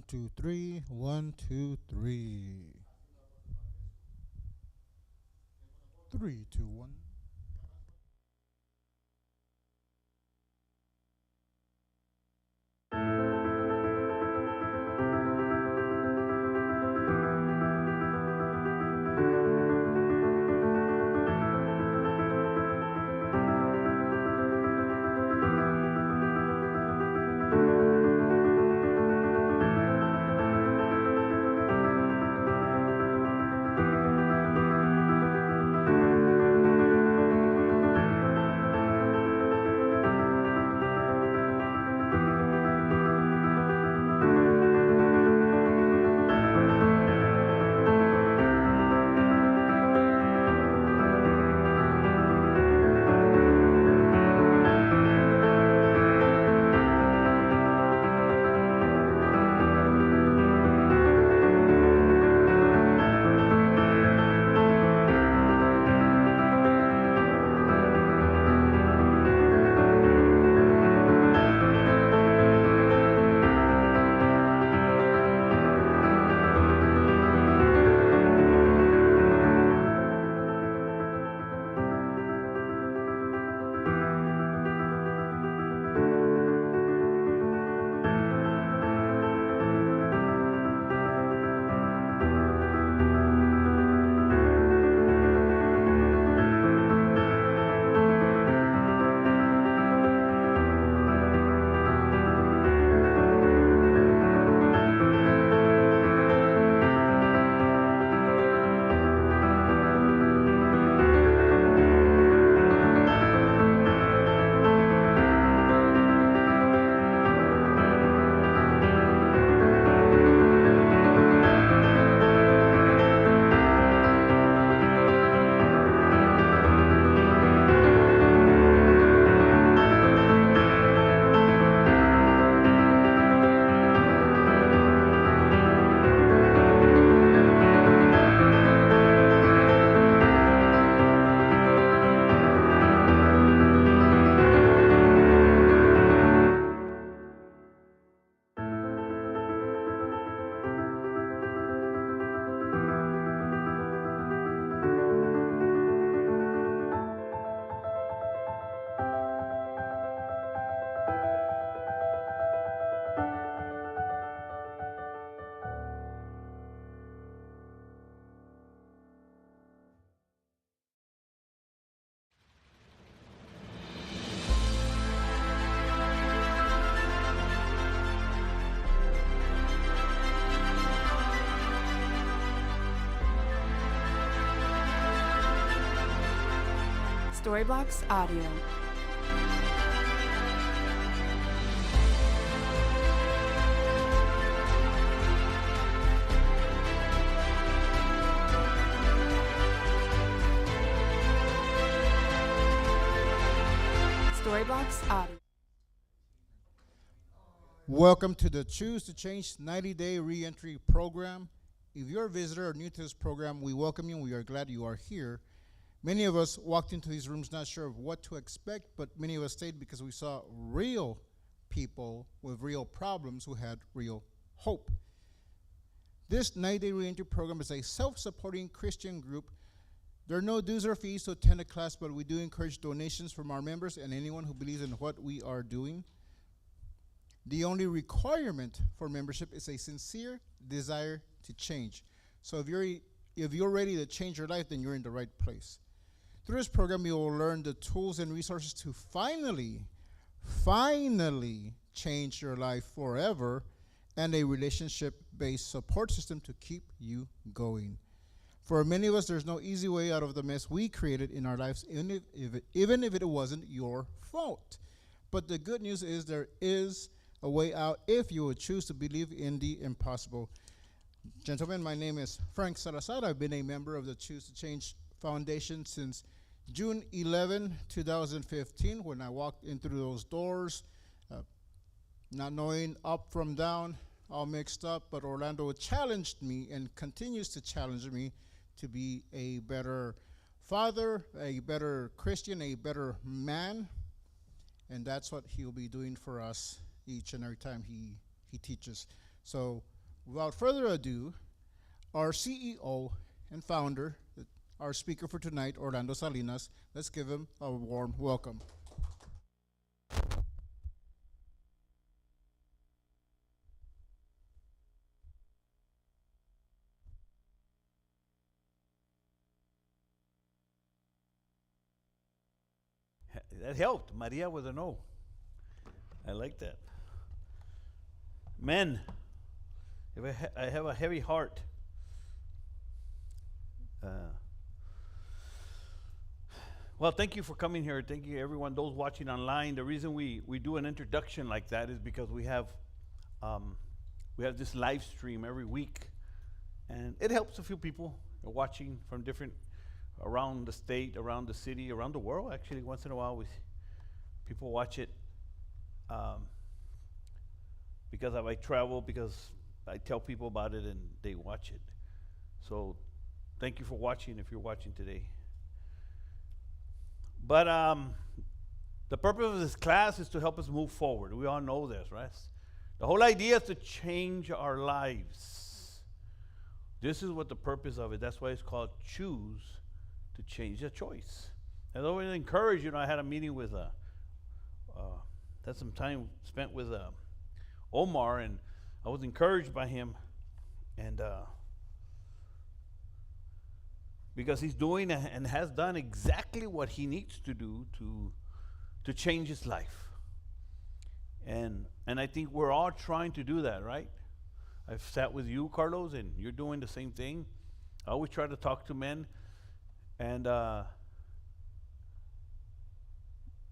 2, 3. 1, 2, 3. 3, 2, 1. Storyblocks Audio. Storyblocks Audio. Welcome to the Choose to Change 90-Day Reentry Program. If you're a visitor or new to this program, we welcome you and we are glad you are here. Many of us walked into these rooms not sure of what to expect, but many of us stayed because we saw real people with real problems who had real hope. This 90-Day Reentry Program is a self-supporting Christian group. There are no dues or fees to attend a class, but we do encourage donations from our members and anyone who believes in what we are doing. The only requirement for membership is a sincere desire to change. So if you're ready to change your life, then you're in the right place. Through this program, you will learn the tools and resources to finally change your life forever, and a relationship-based support system to keep you going. For many of us, there's no easy way out of the mess we created in our lives, even if it wasn't your fault. But the good news is there is a way out if you would choose to believe in the impossible. Gentlemen, my name is Frank Salazar. I've been a member of the Choose to Change Foundation since June 11, 2015, when I walked in through those doors, not knowing up from down, all mixed up, but Orlando challenged me and continues to challenge me to be a better father, a better Christian, a better man, and that's what he'll be doing for us each and every time he teaches. So Without further ado, our CEO and founder, our speaker for tonight, Orlando Salinas, let's give him a warm welcome. That helped. Maria with an O. I like that. Men, if I have a heavy heart. Well, thank you for coming here. Thank you, everyone, those watching online. The reason we do an introduction like that is because we have this live stream every week, and it helps a few people watching from different around the state, around the city, around the world. Actually, once in a while, people watch it because I travel, because I tell people about it and they watch it. So thank you for watching if you're watching today. But the purpose of this class is to help us move forward. We all know this, right? The whole idea is to change our lives. This is what the purpose of it. That's why it's called Choose to Change. A choice. And I always encourage, I had a meeting with, had some time spent with Omar, and I was encouraged by him, and because he's doing and has done exactly what he needs to do to change his life. And I think we're all trying to do that, right? I've sat with you, Carlos, and you're doing the same thing. I always try to talk to men, and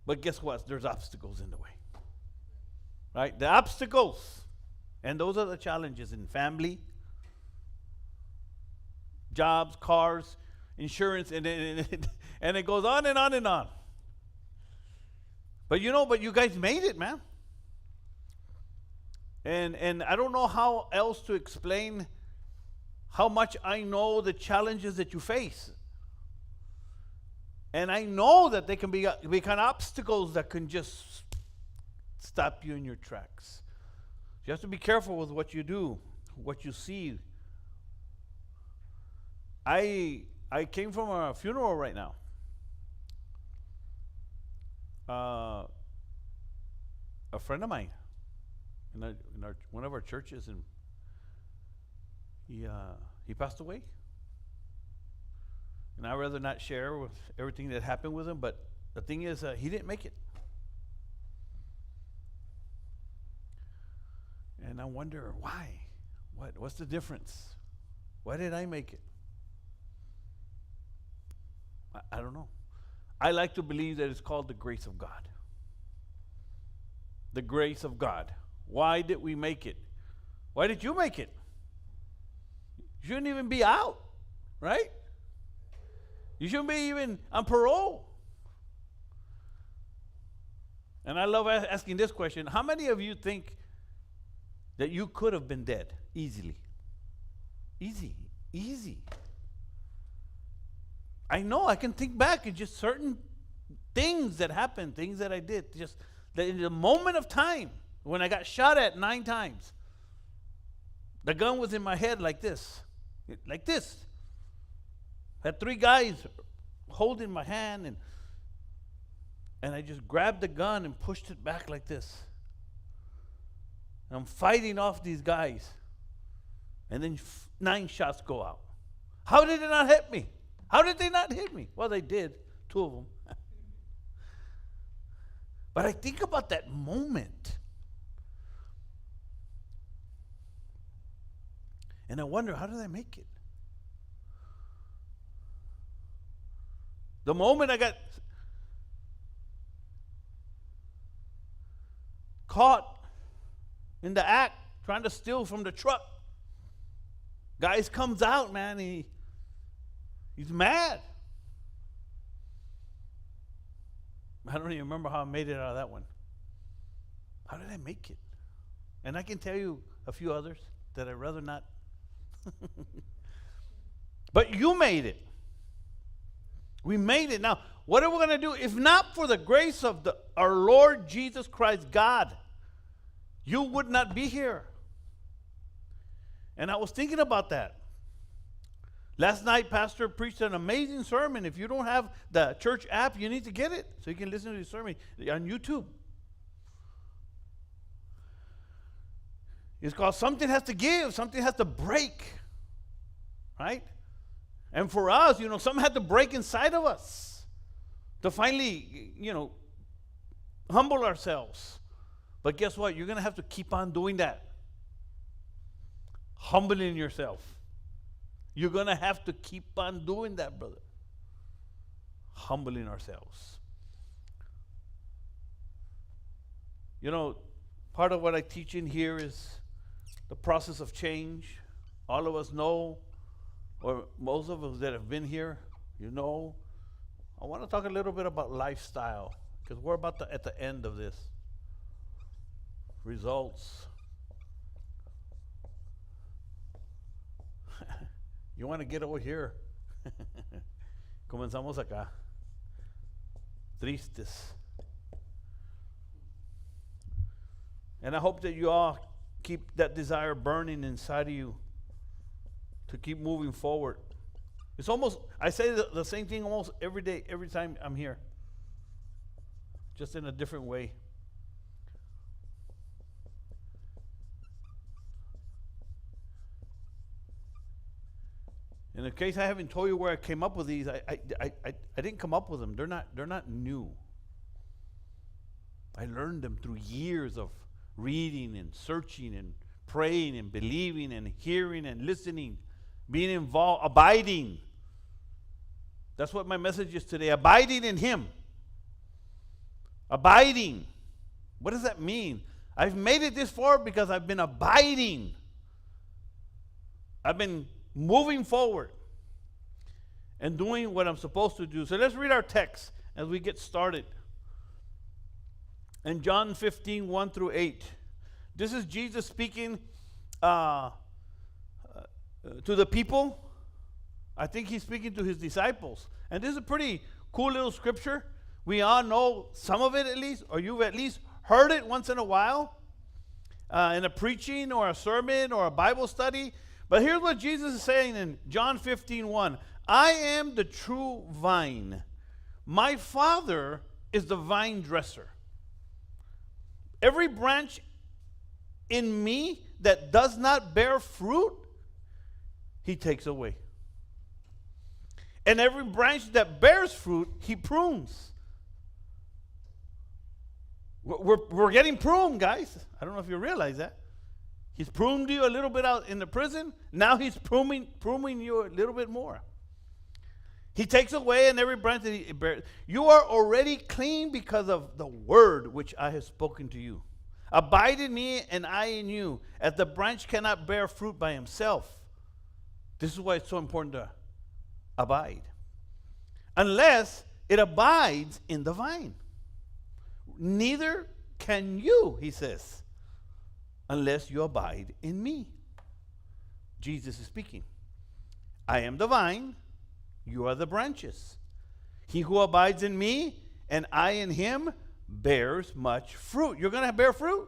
but guess what? There's obstacles in the way, right? The obstacles, and those are the challenges in family, jobs, cars, insurance, and it goes on and on and on. But you guys made it, man. And I don't know how else to explain how much I know the challenges that you face. And I know that they can be kind of obstacles that can just stop you in your tracks. You have to be careful with what you do, what you see. I came from a funeral right now. A friend of mine in one of our churches, and he passed away. And I'd rather not share with everything that happened with him, but the thing is, he didn't make it. And I wonder why. What's the difference? Why did I make it? I don't know. I like to believe that it's called the grace of God. The grace of God. Why did we make it? Why did you make it? You shouldn't even be out, right? You shouldn't be even on parole. And I love asking this question. How many of you think that you could have been dead easily? Easy. I know, I can think back at just certain things that happened, things that I did. Just that in the moment of time, when I got shot at 9 times, the gun was in my head like this. Had 3 guys holding my hand, and I just grabbed the gun and pushed it back like this. And I'm fighting off these guys. And then 9 shots go out. How did it not hit me? How did they not hit me? Well, they did, 2 of them. But I think about that moment. And I wonder, how did I make it? The moment I got caught in the act trying to steal from the truck, guys comes out, man, he's mad. I don't even remember how I made it out of that one. How did I make it? And I can tell you a few others that I'd rather not. But you made it. We made it. Now, what are we going to do? If not for the grace of our Lord Jesus Christ, God, you would not be here. And I was thinking about that. Last night, Pastor preached an amazing sermon. If you don't have the church app, you need to get it so you can listen to the sermon on YouTube. It's called Something Has to Give, Something Has to Break. Right? And for us, something had to break inside of us to finally, humble ourselves. But guess what? You're going to have to keep on doing that. Humbling yourself. You're going to have to keep on doing that, brother. Humbling ourselves. Part of what I teach in here is the process of change. All of us know, or most of us that have been here, I want to talk a little bit about lifestyle, because we're about at the end of this. Results. You want to get over here. Comenzamos acá. Tristes. And I hope that you all keep that desire burning inside of you to keep moving forward. It's almost, I say the same thing almost every day, every time I'm here. Just in a different way. In the case I haven't told you where I came up with these, I didn't come up with them. They're not new. I learned them through years of reading and searching and praying and believing and hearing and listening, being involved, abiding. That's what my message is today, abiding in Him. Abiding. What does that mean? I've made it this far because I've been abiding. I've been moving forward and doing what I'm supposed to do. So let's read our text as we get started. In John 15, 1 through 8. This is Jesus speaking to the people. I think He's speaking to His disciples. And this is a pretty cool little scripture. We all know some of it at least, or you've at least heard it once in a while in a preaching or a sermon or a Bible study. But here's what Jesus is saying in John 15, 1. I am the true vine. My Father is the vine dresser. Every branch in me that does not bear fruit, He takes away. And every branch that bears fruit, He prunes. We're getting pruned, guys. I don't know if you realize that. He's pruned you a little bit out in the prison. Now He's pruning you a little bit more. He takes away and every branch that He bears. You are already clean because of the word which I have spoken to you. Abide in me and I in you, as the branch cannot bear fruit by himself. This is why it's so important to abide. Unless it abides in the vine. Neither can you, He says, unless you abide in me. Jesus is speaking. I am the vine, you are the branches. He who abides in me and I in him bears much fruit. You're going to bear fruit.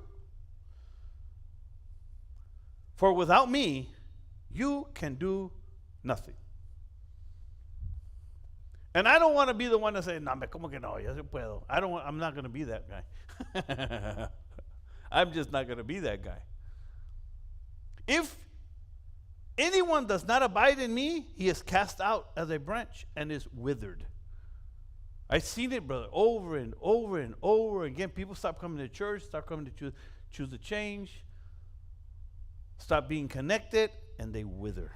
For without me, you can do nothing. And I don't want to be the one to say, no, como que no, yo sí puedo. I'm not going to be that guy. I'm just not going to be that guy. If anyone does not abide in me, he is cast out as a branch and is withered. I've seen it, brother, over and over and over again. People stop coming to church, start coming to choose to change, stop being connected, and they wither.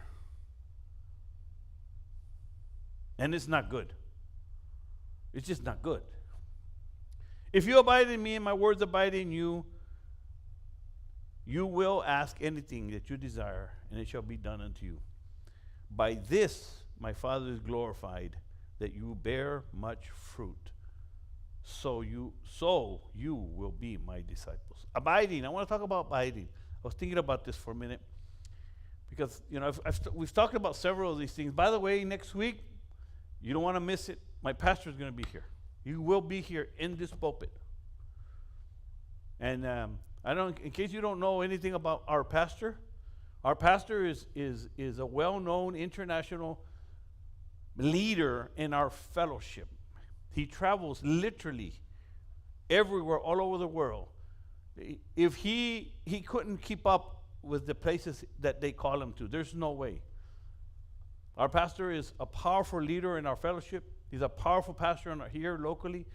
And it's not good. It's just not good. If you abide in me and my words abide in you, you will ask anything that you desire, and it shall be done unto you. By this my Father is glorified, that you bear much fruit. So you will be my disciples. Abiding. I want to talk about abiding. I was thinking about this for a minute because we've talked about several of these things. By the way, next week, you don't want to miss it. My pastor is going to be here. You will be here in this pulpit. And in case you don't know anything about our pastor, Our pastor is a well-known international leader in our fellowship. He travels literally everywhere, all over the world. If he couldn't keep up with the places that they call him to, there's no way. Our pastor is a powerful leader in our fellowship. He's a powerful pastor here locally,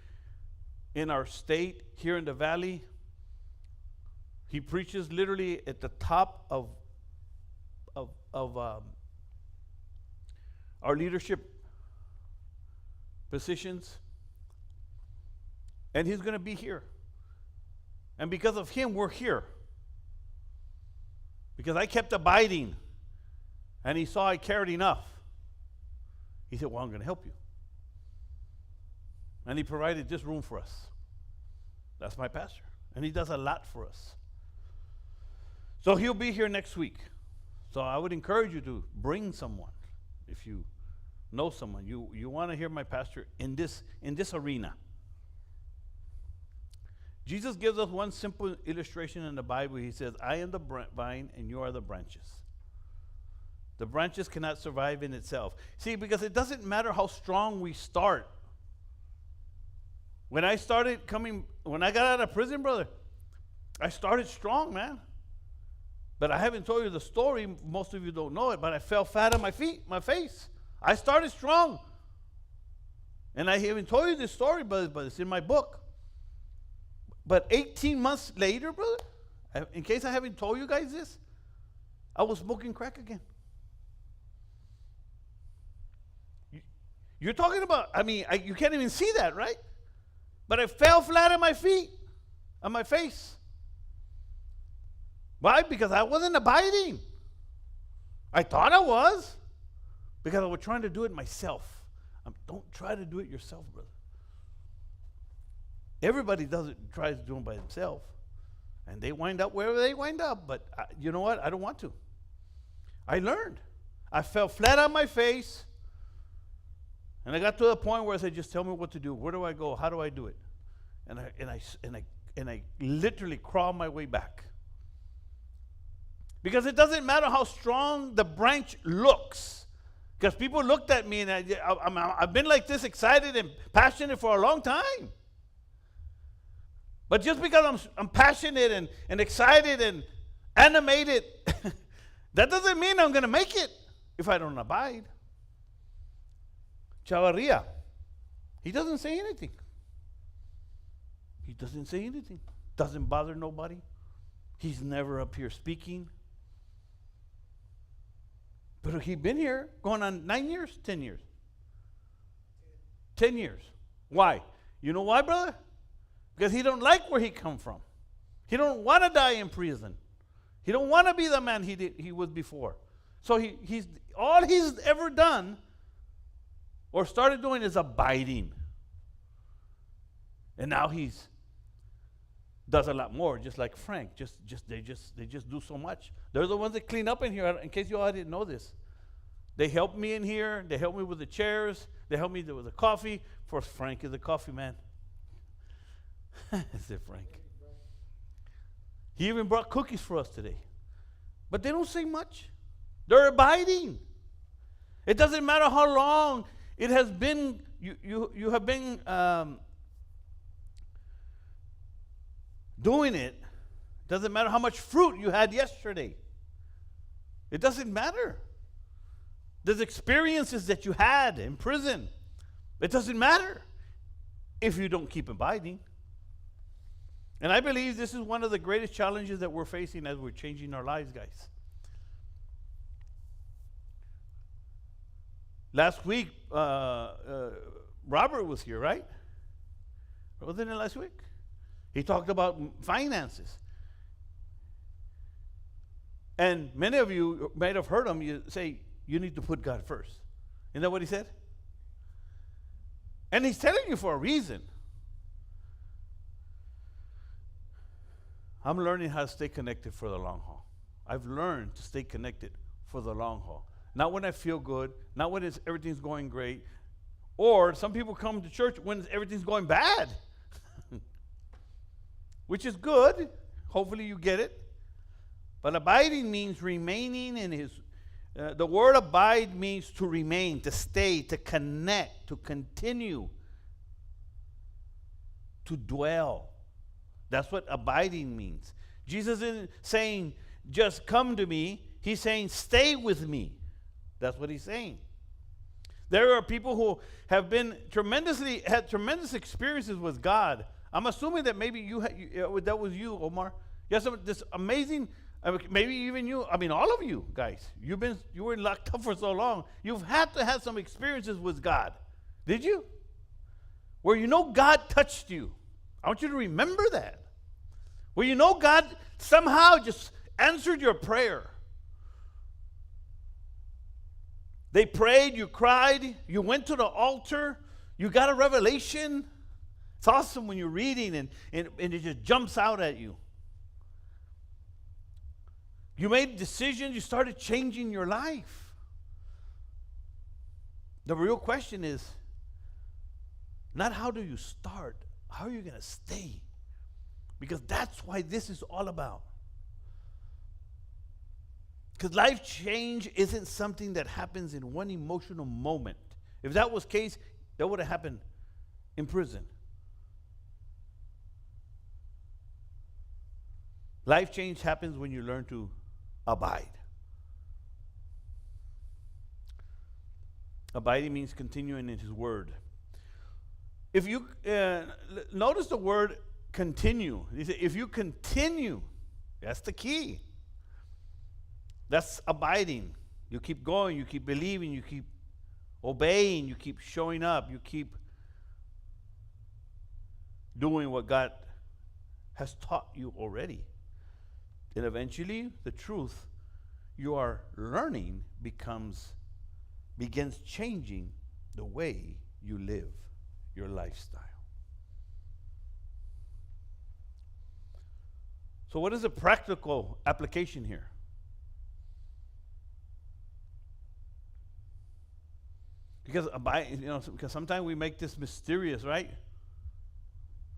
in our state, here in the valley. He preaches literally at the top of our leadership positions. And he's going to be here. And because of him, we're here. Because I kept abiding. And he saw I cared enough. He said, well, I'm going to help you. And he provided this room for us. That's my pastor. And he does a lot for us. So he'll be here next week. So I would encourage you to bring someone. If you know someone, you want to hear my pastor in this arena. Jesus gives us one simple illustration in the Bible. He says, I am the vine and you are the branches. The branches cannot survive in itself. See, because it doesn't matter how strong we start. When I got out of prison, brother, I started strong, man. But I haven't told you the story. Most of you don't know it, but I fell flat on my face. I started strong. And I haven't told you this story, but it's in my book. But 18 months later, brother, in case I haven't told you guys this, I was smoking crack again. You're talking about, you can't even see that, right? But I fell flat on my face. Why? Because I wasn't abiding. I thought I was, because I was trying to do it myself. Don't try to do it yourself, brother. Everybody tries to do it by themselves, and they wind up wherever they wind up. But you know what? I don't want to. I learned. I fell flat on my face, and I got to the point where I said, "Just tell me what to do. Where do I go? How do I do it?" And I literally crawled my way back. Because it doesn't matter how strong the branch looks. Because people looked at me, and I've been like this, excited and passionate for a long time. But just because I'm passionate and excited and animated, that doesn't mean I'm going to make it if I don't abide. Chavarria, he doesn't say anything. He doesn't say anything. Doesn't bother nobody. He's never up here speaking. But he's been here going on 9 years, 10 years. 10 years. Why? You know why, brother? Because he don't like where he come from. He don't want to die in prison. He don't want to be the man he was before. So he's all he's ever done or started doing is abiding. And now he's does a lot more, just like Frank. They just do so much. They're the ones that clean up in here. In case you all didn't know this, they help me in here. They help me with the chairs. They help me with the coffee. For Frank is a coffee man. I said Frank. He even brought cookies for us today. But they don't say much. They're abiding. It doesn't matter how long it has been. You have been doing it. Doesn't matter how much fruit you had yesterday. It doesn't matter. There's experiences that you had in prison. It doesn't matter if you don't keep abiding. And I believe this is one of the greatest challenges that we're facing as we're changing our lives, guys. Last week, Robert was here, right? Wasn't it last week? He talked about finances. And many of you might have heard him say, you need to put God first. Isn't that what he said? And he's telling you for a reason. I'm learning how to stay connected for the long haul. I've learned to stay connected for the long haul. Not when I feel good, not when everything's going great, or some people come to church when everything's going bad, which is good. Hopefully you get it. But abiding means remaining in his. The word abide means to remain, to stay, to connect, to continue, to dwell. That's what abiding means. Jesus isn't saying, just come to me. He's saying, stay with me. That's what he's saying. There are people who have had tremendous experiences with God. I'm assuming that maybe that was you, Omar. You have this amazing, maybe even you, all of you guys, you were locked up for so long. You've had to have some experiences with God. Did you? Where God touched you. I want you to remember that. Where God somehow just answered your prayer. They prayed, you cried, you went to the altar, you got a revelation. It's awesome when you're reading and it just jumps out at you. You made decisions, you started changing your life. The real question is not how do you start, how are you going to stay? Because that's why this is all about. Because life change isn't something that happens in one emotional moment. If that was the case, that would have happened in prison. Life change happens when you learn to abide. Abiding means continuing in his word. If you notice the word continue, if you continue, that's the key. That's abiding. You keep going, you keep believing, you keep obeying, you keep showing up, you keep doing what God has taught you already. And eventually, the truth you are learning begins changing the way you live your lifestyle. So what is the practical application here? Because because sometimes we make this mysterious, right?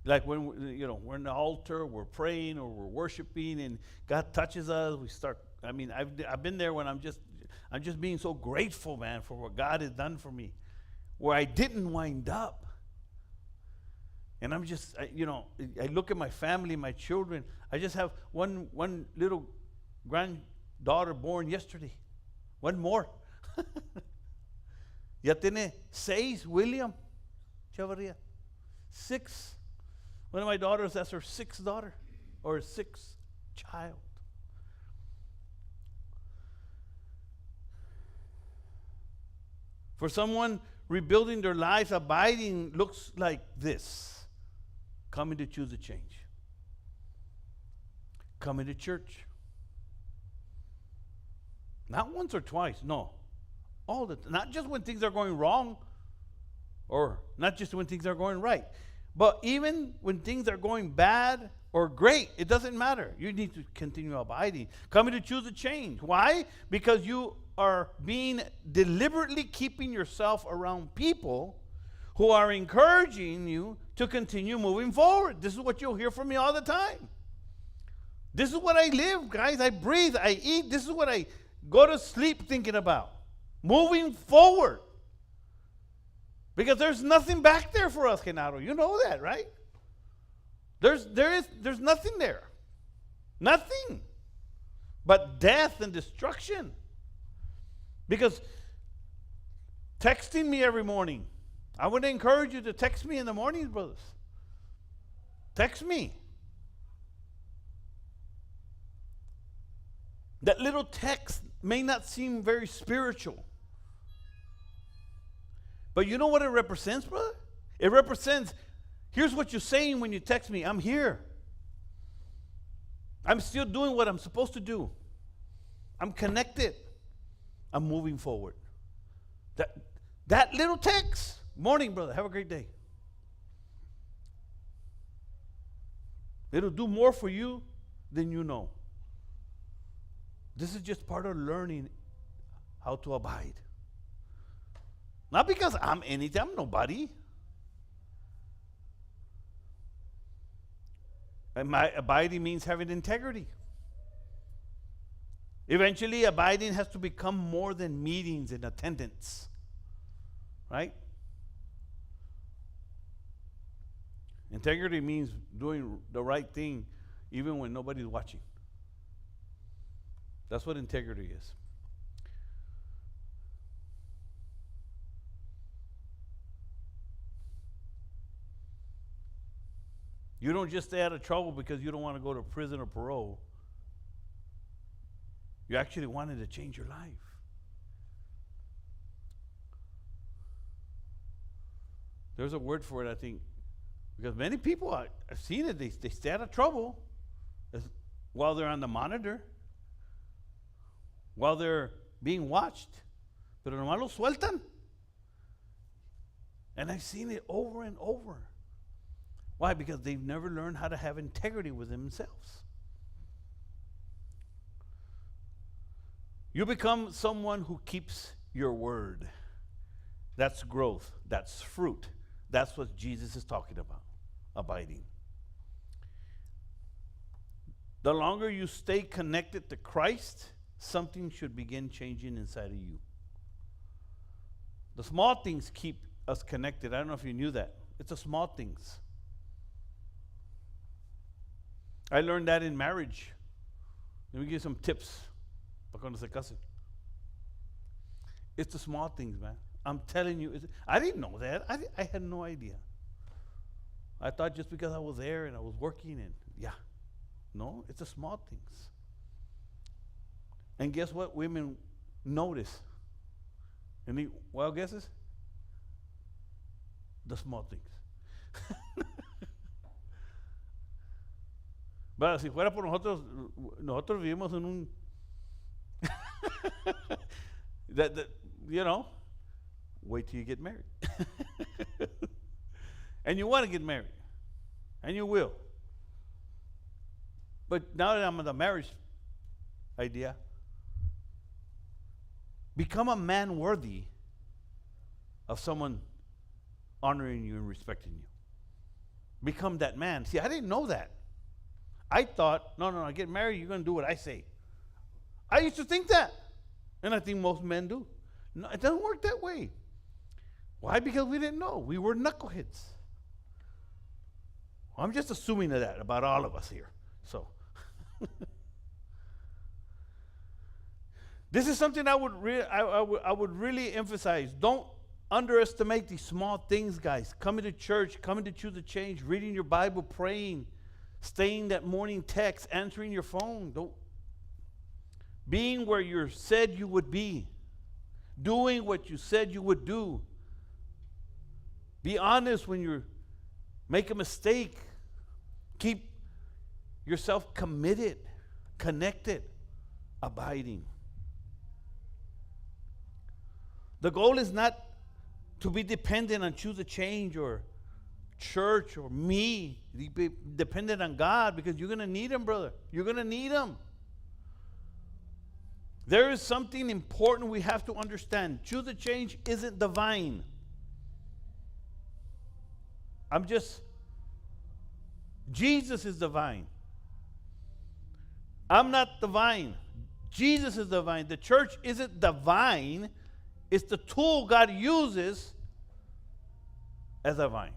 Like when we're in the altar, we're praying or we're worshiping, and God touches us. We start. I've been there when I'm just being so grateful, man, for what God has done for me, where I didn't wind up. And I'm just, I look at my family, my children. I just have one little granddaughter born yesterday. One more. Ya tiene 6, William Chavarria. 6. One of my daughters, that's her 6th daughter, or 6th child. For someone rebuilding their life, abiding looks like this. Coming to choose a change. Coming to church. Not once or twice, no. Not just when things are going wrong, or not just when things are going right, but even when things are going bad or great, it doesn't matter. You need to continue abiding. Coming to choose a change. Why? Because you are deliberately keeping yourself around people who are encouraging you to continue moving forward. This is what you'll hear from me all the time. This is what I live, guys. I breathe, I eat. This is what I go to sleep thinking about. Moving forward. Because there's nothing back there for us, Genaro. You know that, right? There's nothing there. Nothing. But death and destruction. Because texting me every morning. I would encourage you to text me in the mornings, brothers. Text me. That little text may not seem very spiritual. But you know what it represents, brother? It represents, here's what you're saying when you text me. I'm here. I'm still doing what I'm supposed to do. I'm connected. I'm moving forward. That little text. Morning, brother. Have a great day. It'll do more for you than you know. This is just part of learning how to abide. Not because I'm anything, I'm nobody. And my abiding means having integrity. Eventually, abiding has to become more than meetings and attendance, right? Integrity means doing the right thing even when nobody's watching. That's what integrity is. You don't just stay out of trouble because you don't want to go to prison or parole. You actually wanted to change your life. There's a word for it, I think. Because many people, I've seen it, they stay out of trouble while they're on the monitor, while they're being watched. Pero nomás lo sueltan. And I've seen it over and over. Why? Because they've never learned how to have integrity with themselves. You become someone who keeps your word. That's growth. That's fruit. That's what Jesus is talking about. Abiding. The longer you stay connected to Christ, something should begin changing inside of you. The small things keep us connected. I don't know if you knew that. It's the small things. I learned that in marriage. Let me give you some tips para cuando se casen. It's the small things, man. I'm telling you. I didn't know that. I had no idea. I thought just because I was there and I was working and yeah. No, it's the small things. And guess what? Women notice. Any wild guesses? The small things. But si fuera por nosotros, nosotros vivimos en un that you know, wait till you get married. And you want to get married. And you will. But now that I'm on the marriage idea, become a man worthy of someone honoring you and respecting you. Become that man. See, I didn't know that. I thought, no, I get married, you're going to do what I say. I used to think that. And I think most men do. No, it doesn't work that way. Why? Because we didn't know. We were knuckleheads. Well, I'm just assuming that about all of us here. So, this is something I would really emphasize. Don't underestimate these small things, guys. Coming to church, coming to Choose the Change, reading your Bible, praying, staying that morning text, answering your phone. Being where you said you would be. Doing what you said you would do. Be honest when you make a mistake. Keep yourself committed, connected, abiding. The goal is not to be dependent on Choose a Change or church or me. Be dependent on God because you're going to need Him, brother. You're going to need Him. There is something important we have to understand. Choose a Change isn't divine. Jesus is divine. I'm not divine. Jesus is divine. The church isn't divine. It's the tool God uses as divine.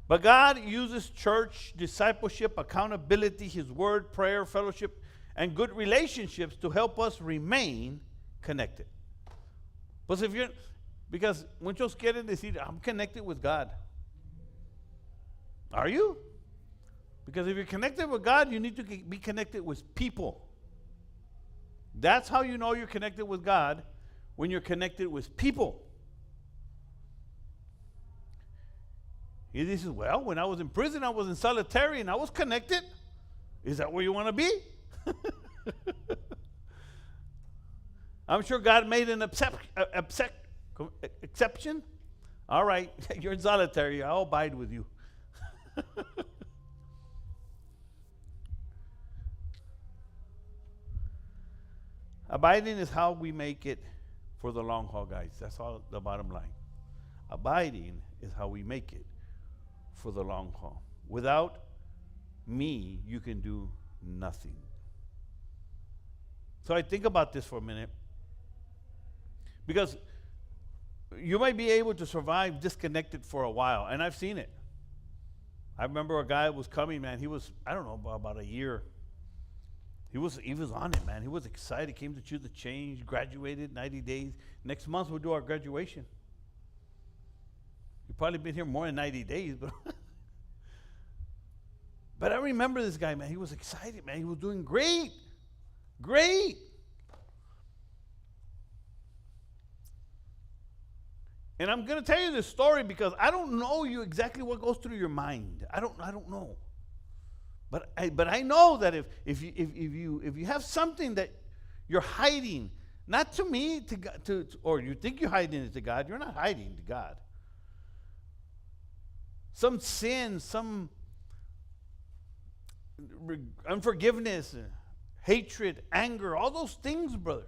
But God uses church, discipleship, accountability, His word, prayer, fellowship, and good relationships to help us remain connected. Because muchos quieren decir, I'm connected with God. Are you? Because if you're connected with God, you need to be connected with people. That's how you know you're connected with God, when you're connected with people. He says, well, when I was in prison, I was in solitary and I was connected. Is that where you want to be? I'm sure God made an exception. All right, you're in solitary. I'll abide with you. Abiding is how we make it for the long haul, guys. That's all the bottom line. Abiding is how we make it for the long haul. Without me, you can do nothing. So I think about this for a minute. Because you might be able to survive disconnected for a while, and I've seen it. I remember a guy was coming, man. He was, I don't know, about a year. He was on it, man. He was excited. Came to choose the change, graduated 90 days. Next month we'll do our graduation. You've probably been here more than 90 days, but but I remember this guy, man. He was excited, man. He was doing great. Great. And I'm going to tell you this story because I don't know you exactly what goes through your mind. I don't know. But I know that if you have something that you're hiding, not to me, to God, or you think you're hiding it to God, you're not hiding to God. Some sin, some unforgiveness, hatred, anger, all those things, brother.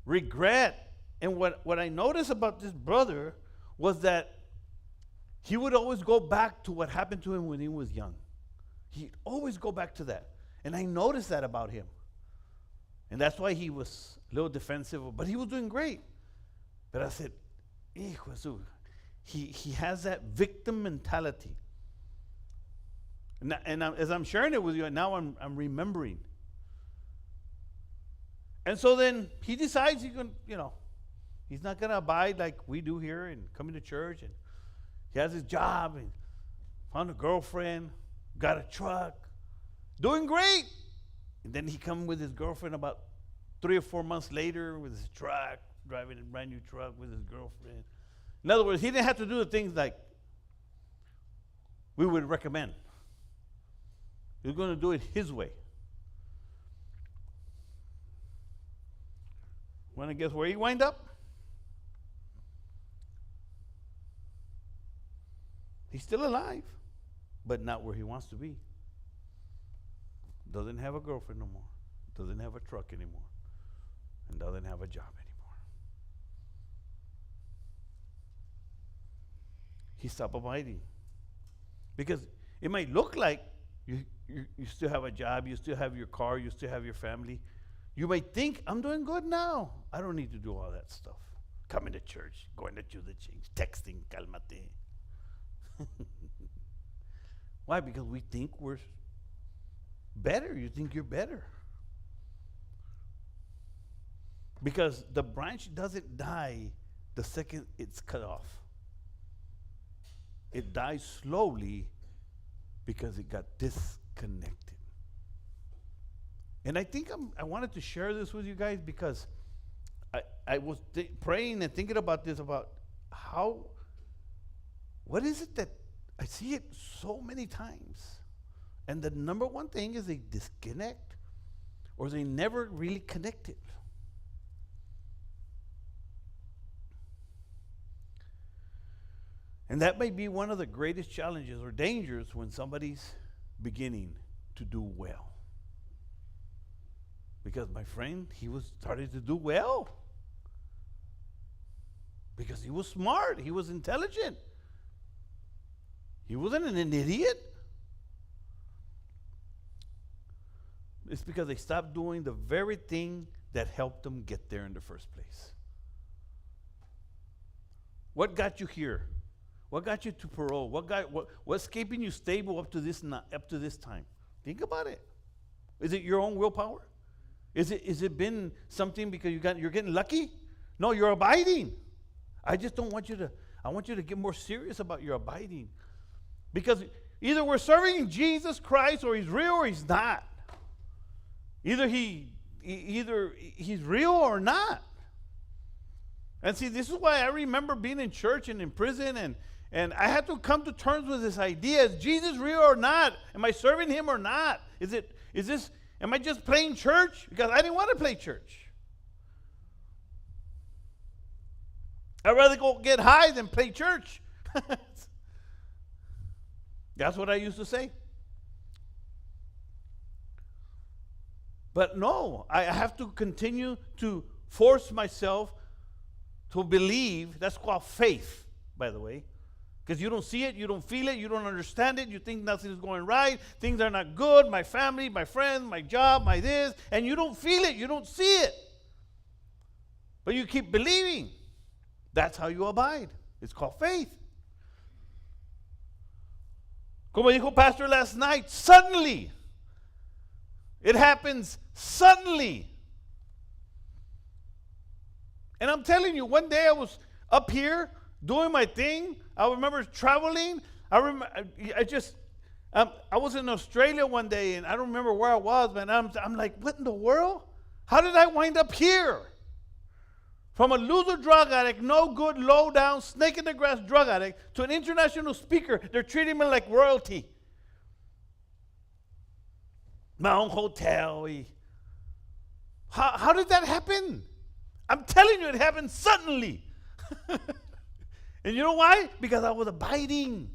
Regret. And what I noticed about this brother was that he would always go back to what happened to him when he was young. He'd always go back to that. And I noticed that about him. And that's why he was a little defensive, but he was doing great. But I said, Hijo Jesús, he has that victim mentality. And as I'm sharing it with you, now I'm remembering. And so then he decides he's going to, he's not going to abide like we do here and coming to church. And he has his job and found a girlfriend, got a truck, doing great. And then he come with his girlfriend about 3 or 4 months later with his truck, driving a brand new truck with his girlfriend. In other words, he didn't have to do the things like we would recommend. He was going to do it his way. Want to guess where he wind up? He's still alive, but not where he wants to be. Doesn't have a girlfriend no more. Doesn't have a truck anymore. And doesn't have a job anymore. He stopped abiding. Because it might look like you still have a job, you still have your car, you still have your family. You might think, I'm doing good now. I don't need to do all that stuff. Coming to church, going to do the change, texting, calmate. Why? Because we think we're better. You think you're better. Because the branch doesn't die the second it's cut off. It dies slowly because it got disconnected. And I think I wanted to share this with you guys because I was praying and thinking about this, about what is it that I see it so many times. And the number one thing is they disconnect or they never really connected. And that may be one of the greatest challenges or dangers when somebody's beginning to do well. Because my friend, he was starting to do well. Because he was smart, he was intelligent. He wasn't an idiot. It's because they stopped doing the very thing that helped them get there in the first place. What got you here? What got you to parole? What's keeping you stable up to this time? Think about it. Is it your own willpower? Is it been something because you're getting lucky? No, you're abiding. I just don't want you to. I want you to get more serious about your abiding, because either we're serving Jesus Christ, or he's real, or he's not. Either he's real or not. And see, this is why I remember being in church and in prison, and I had to come to terms with this idea: is Jesus real or not? Am I serving him or not? Am I just playing church? Because I didn't want to play church. I'd rather go get high than play church. That's what I used to say. But no, I have to continue to force myself to believe. That's called faith, by the way. Because you don't see it, you don't feel it, you don't understand it, you think nothing is going right, things are not good, my family, my friends, my job, my this, and you don't feel it, you don't see it. But you keep believing. That's how you abide. It's called faith. Como dijo Pastor last night, suddenly. It happens suddenly. And I'm telling you, one day I was up here doing my thing. I remember traveling. I was in Australia one day, and I don't remember where I was, man. I'm like, what in the world? How did I wind up here? From a loser drug addict, no good, low down, snake in the grass drug addict, to an international speaker. They're treating me like royalty. My own hotel. How did that happen? I'm telling you, it happened suddenly. And you know why? Because I was abiding.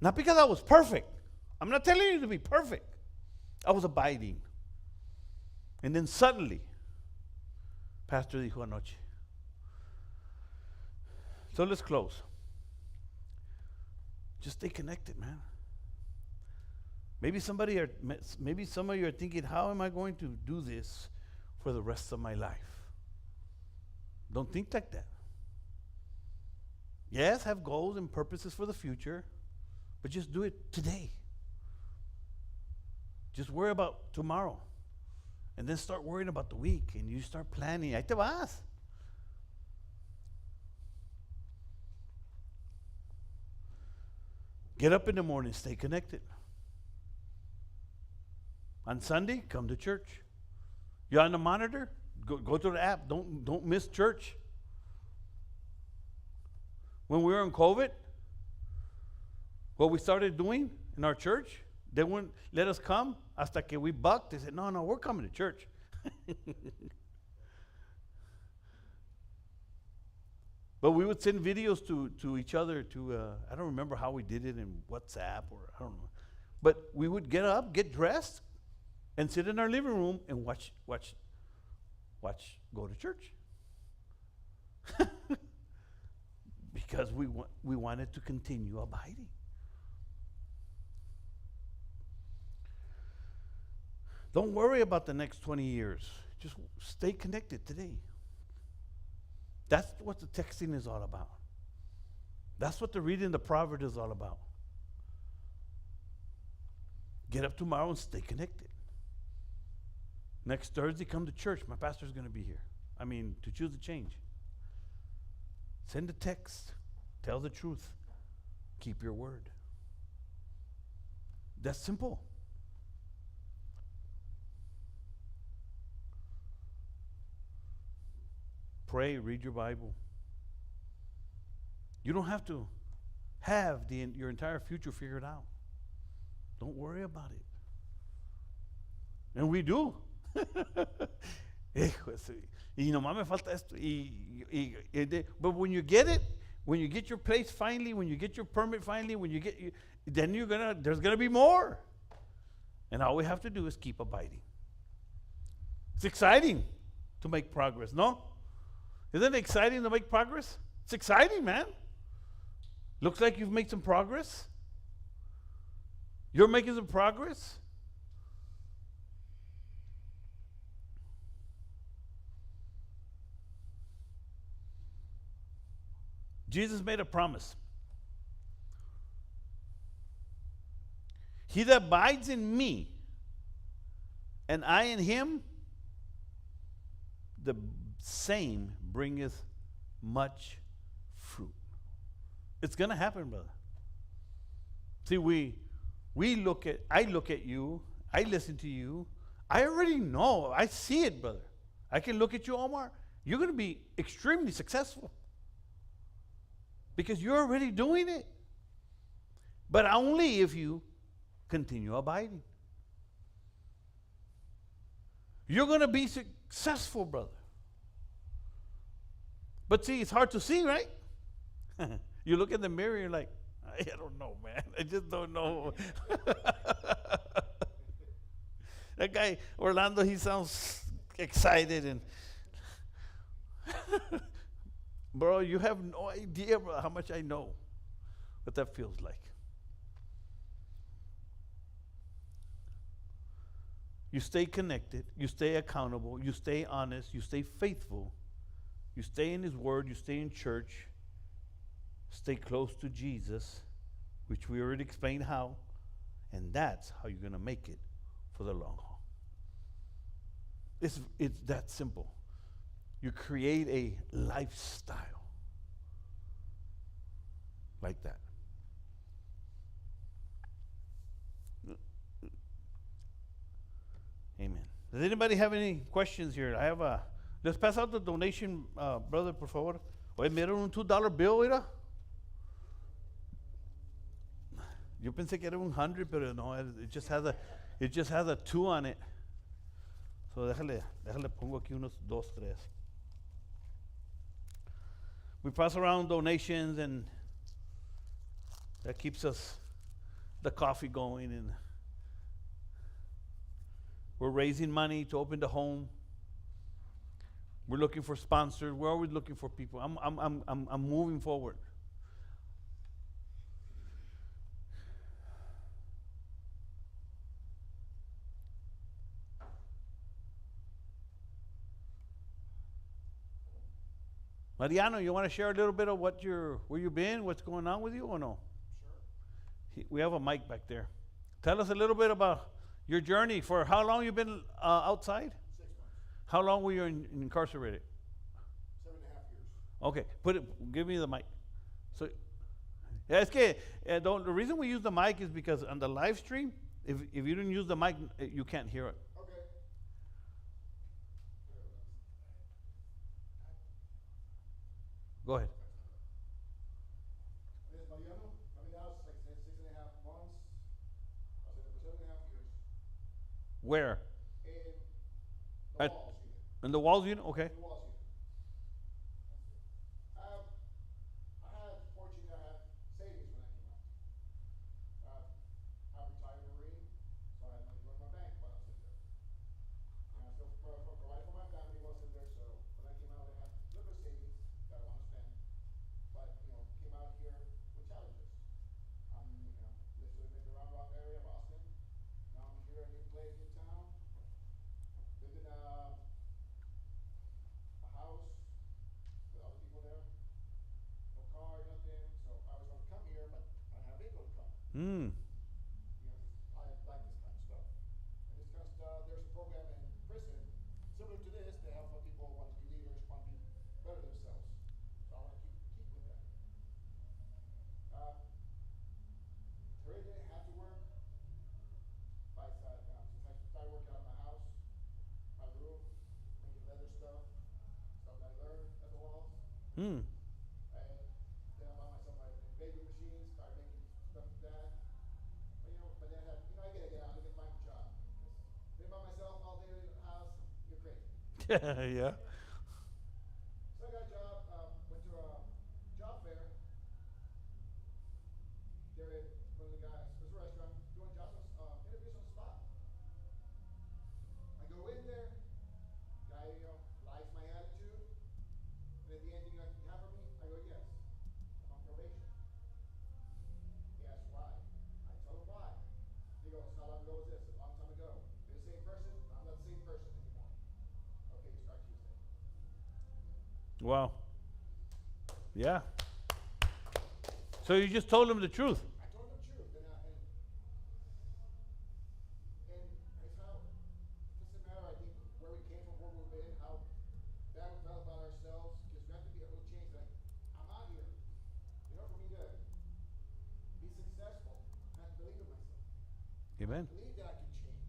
Not because I was perfect. I'm not telling you to be perfect. I was abiding. And then suddenly, Pastor dijo anoche. So let's close. Just stay connected, man. Maybe some of you are thinking, how am I going to do this for the rest of my life? Don't think like that. Yes, have goals and purposes for the future, but just do it today. Just worry about tomorrow. And then start worrying about the week, and you start planning. Ahí te vas. Get up in the morning, stay connected. On Sunday, come to church. You're on the monitor, go to the app. Don't miss church. When we were in COVID, what we started doing in our church, they wouldn't let us come hasta que we bucked. They said, no, we're coming to church. But we would send videos to each other I don't remember how we did it in WhatsApp or I don't know. But we would get up, get dressed, and sit in our living room and watch go to church. Because we wanted to continue abiding. Don't worry about the next 20 years. Just stay connected today. That's what the texting is all about. That's what the reading the Proverbs is all about. Get up tomorrow and stay connected. Next Thursday, come to church. My pastor's going to be here. To choose the change. Send a text. Tell the truth. Keep your word. That's simple. Pray, read your Bible. You don't have to have your entire future figured out. Don't worry about it. And we do. Y nomás me falta esto. But when you get it, when you get your place finally, when you get your permit finally, then there's gonna be more. And all we have to do is keep abiding. It's exciting to make progress, no? Isn't it exciting to make progress? It's exciting, man. Looks like you've made some progress. You're making some progress. Jesus made a promise. He that abides in me, and I in him, the same bringeth much fruit. It's going to happen, brother. See, I look at you, I listen to you, I already know, I see it, brother. I can look at you, Omar, you're going to be extremely successful. Because you're already doing it. But only if you continue abiding. You're going to be successful, brother. But see, it's hard to see, right? You look in the mirror, you're like, I don't know, man. I just don't know. That guy, Orlando, he sounds excited and bro, you have no idea, bro, how much I know. what that feels like. You stay connected, you stay accountable, you stay honest, you stay faithful, you stay in His Word, you stay in church, stay close to Jesus, which we already explained how, and that's how you're going to make it for the long haul. It's that simple. You create a lifestyle like that. Amen. Does anybody have any questions here? I have a. Let's pass out the donation, brother, por favor. Oye, me dieron un $2 bill, mira. Yo pensé que era un 100, pero no, it just has a 2 on it. So déjale pongo aquí unos 2, 3. We pass around donations, and that keeps us the coffee going, and we're raising money to open the home. We're looking for sponsors. We're always looking for people. I'm moving forward. Mariano, you want to share a little bit of where you've been, what's going on with you, or no? Sure. We have a mic back there. Tell us a little bit about your journey. For how long you've been outside? 6 months. How long were you incarcerated? 7.5 years. Okay, give me the mic. So, yeah, es que the reason we use the mic is because on the live stream, if you didn't use the mic, you can't hear it. Okay. Go ahead. My name is Mariano. I've been out like 6.5 months. I was in it for 7.5 years. Where? In the At- walls unit. In the walls unit? Okay. In the walls unit. I had fortunately I had savings when I came out. I'm a retired Marine, so I had money going in my bank while I was in there. And I still provided for my family while I was in there, so when I came out I had a little bit of savings that I want to spend. But came out here with challenges. I'm lived in the Round Rock area, Boston. Now I'm here in a new place, new town. Lived in a house with other people there. No car, nothing. So I was going to come here, but I didn't have a vehicle to come. Hmm. I like this kind of stuff. And this kind of stuff, there's a program in prison similar to this to help people want to be leaders, want to be better themselves. So I want to keep with that. I really didn't have to work. But since I started working out of my house, my room, making leather stuff that I learned at the walls. Hmm. And then I bought myself my engraving machine, started making stuff like that. But then I gotta get out, I gotta find a job. 'Cause being by myself all day in the house, you're crazy. Yeah. So I got a job, went to a job fair. There at one of the guys, there's a restaurant, doing jobs, interviews on the spot. I go in there, guy, likes my attitude, and at the end, you have for me? I go, yes, I'm on probation. He asks why. I tell him why. He goes, how long ago was this? A long time ago. You're the same person? I'm not the same person anymore. Okay, you start Tuesday. Wow. Yeah. So you just told him the truth. I told him the truth, and it's how, it doesn't matter, I think, where we came from, where we've been, how bad we felt about ourselves, because we have to be able to change, like, I'm out here. For me to be successful, I have to believe in myself. Amen. I believe that I can change.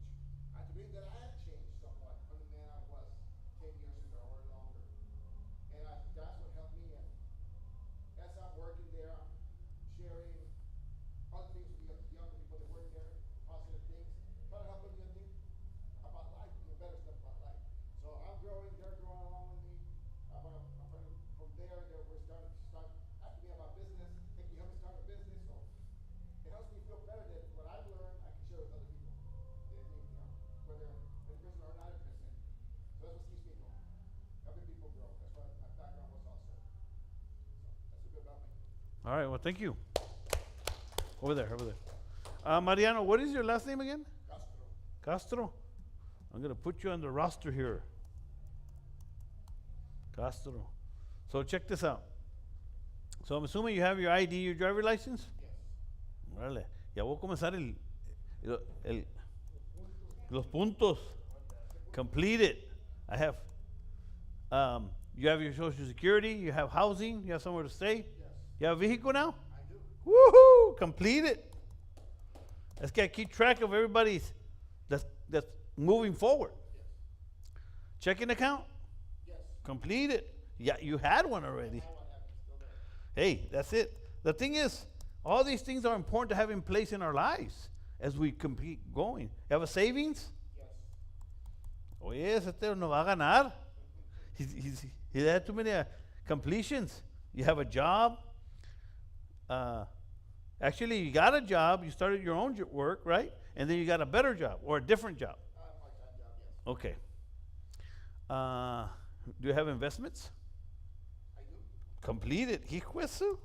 I believe that I have changed somewhat from the man I was 10 years ago or longer. And that's what helped me. And as I'm working there, I'm sharing other things with the younger people that work there, positive things, trying to help them think about life, better stuff about life. So I'm growing, they're growing along with me. From there, we're starting to asking me about business. Hey, can you help me start a business? So it helps me feel better that what I've learned, I can share with other people. They need, whether in prison or not in prison. So that's what keeps me going. Helping people grow. That's what my background was also. So that's a bit about me. All right. Well, thank you. Over there, over there. Mariano, what is your last name again? Castro. I'm going to put you on the roster here. Castro. So check this out. So I'm assuming you have your ID, your driver license? Yes. Vale. Ya voy a comenzar los puntos. Completed. I have. You have your Social Security. You have housing. You have somewhere to stay. Yes. You have a vehicle now? I do. Woohoo! Completed. Let's keep track of everybody's that's moving forward. Yes. Checking account? Yes. Completed. Yeah, you had one already. Hey, that's it. The thing is, all these things are important to have in place in our lives as we keep going. You have a savings? Yes. Oye, ese no va a ganar. He had too many completions. You have a job. Actually, you got a job. You started your own work, right? And then you got a better job or a different job. Part-time job, yes. Okay. Do you have investments? I do. Completed. Hijuesu.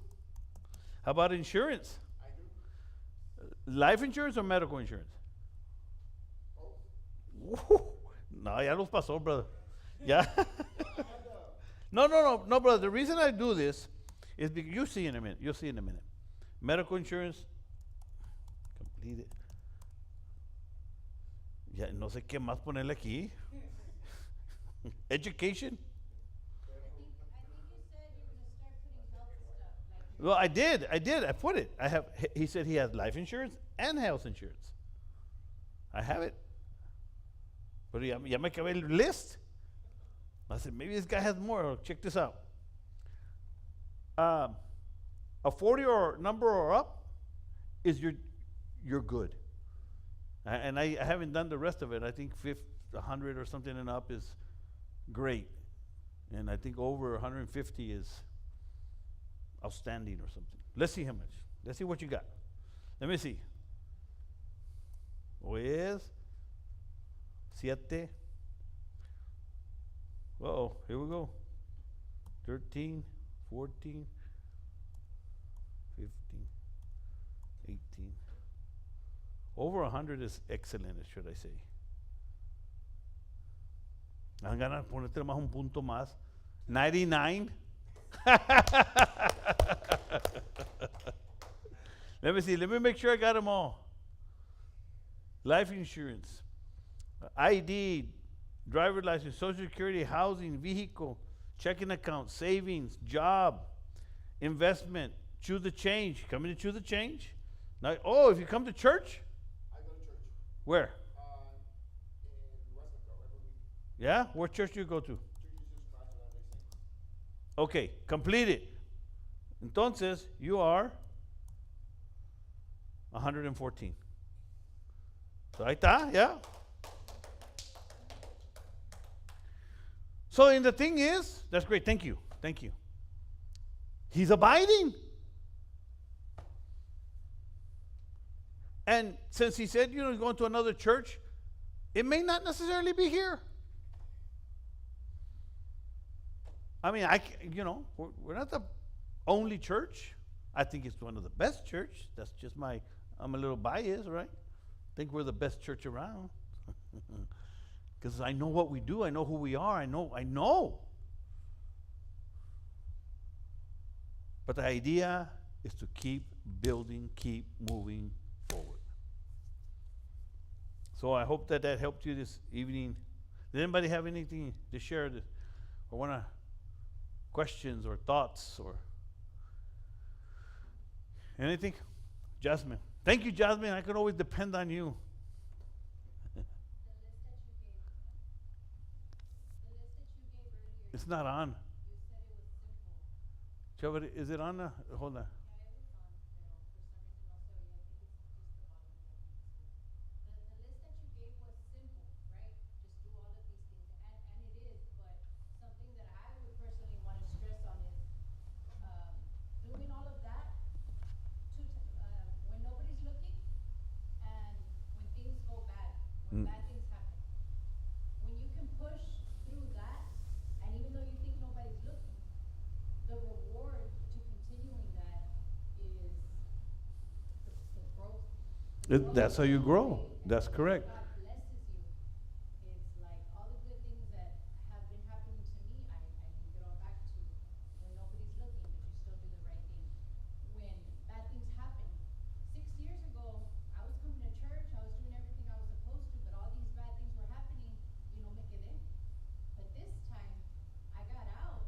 How about insurance? I do. Life insurance or medical insurance? Both. Woo. No, ya los pasó, brother. Yeah. No, brother. The reason I do this is because you'll see in a minute. You'll see in a minute. Medical insurance, completed. Ya no sé qué más ponerle aquí. Education. I think you said you were going to start putting health stuff. Like Well, I did. I put it. I have. He said he has life insurance and health insurance. I have it. But ya me acabé el list. I said, maybe this guy has more. Check this out. A 40 or number or up is you're good. And I haven't done the rest of it. I think 100 or something and up is great. And I think over 150 is outstanding or something. Let's see how much. Let's see what you got. Let me see. Pues, 7. Uh-oh, here we go. 13, 14, 15, 18. Over 100 is excellent, should I say. I'm gonna ponerte más un punto más. 99. Let me see. Let me make sure I got them all. Life insurance, ID, driver license, Social Security, housing, vehicle, checking account, savings, job, investment, choose the change. Coming to choose the change? Now, if you come to church? I go to church. Where? In West McAllen every week. Yeah? What church do you go to? Church Jesus Christ of Latter-day Saints. Okay, completed. Entonces, you are 114. So ahí está, yeah. So, and the thing is, that's great, thank you. He's abiding. And since he said, he's going to another church, it may not necessarily be here. I mean, we're not the only church. I think it's one of the best church. That's just I'm a little biased, right? I think we're the best church around. Because I know what we do. I know who we are. I know. But the idea is to keep building, keep moving forward. So I hope that helped you this evening. Did anybody have anything to share or questions or thoughts or anything? Jasmine. Thank you, Jasmine. I can always depend on you. the list that you gave earlier, It's not on. you said it was simple. Is it on? Hold on. Yeah, it was on, pero for some reason no se oía. I think it's just the volume that the list that you gave was simple, right? Just do all of these things, and it is. But something that I would personally want to stress on is doing all of that when nobody's looking, and when things go bad, when bad things happen. When you can push through that, and even though you think nobody's looking, the reward to continuing that That's how you grow. That's correct. God blesses you. It's like all the good things that have been happening to me, I link it all back to when nobody's looking, but you still do the right thing. When bad things happen, 6 years ago, I was coming to church, I was doing everything I was supposed to, but all these bad things were happening, me quedé. But this time, I got out,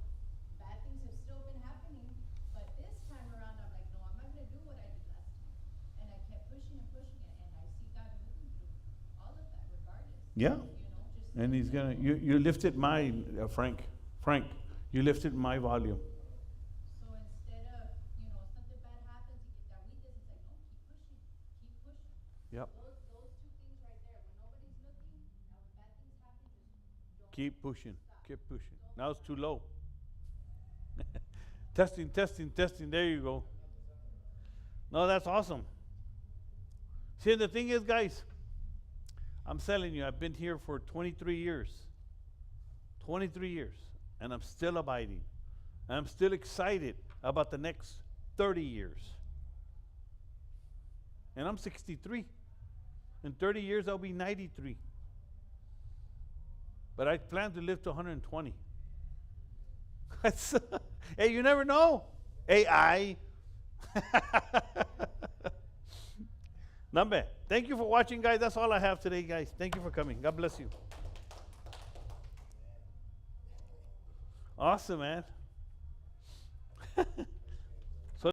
bad things have still been happening, but this time around, I'm like, no, I'm not gonna do what I did last time. And I kept pushing and pushing it, and I see God moving through all of that regardless. Yeah. Just And he's gonna, you lifted my, Frank, you lifted my volume. so instead of, something bad happens, you get that weakness, it's like, no, keep pushing. Yep. Those two things right there, when nobody's looking, now when bad things happen, just don't Keep pushing, stop. keep pushing. Now it's too low. Testing, there you go. No, that's awesome. See, the thing is, guys, I'm telling you, I've been here for 23 years. 23 years. And I'm still abiding. And I'm still excited about the next 30 years. And I'm 63. In 30 years, I'll be 93. But I plan to live to 120. Hey, you never know. AI. Nambe, thank you for watching, guys. That's all I have today, guys. Thank you for coming. God bless you. Awesome, man.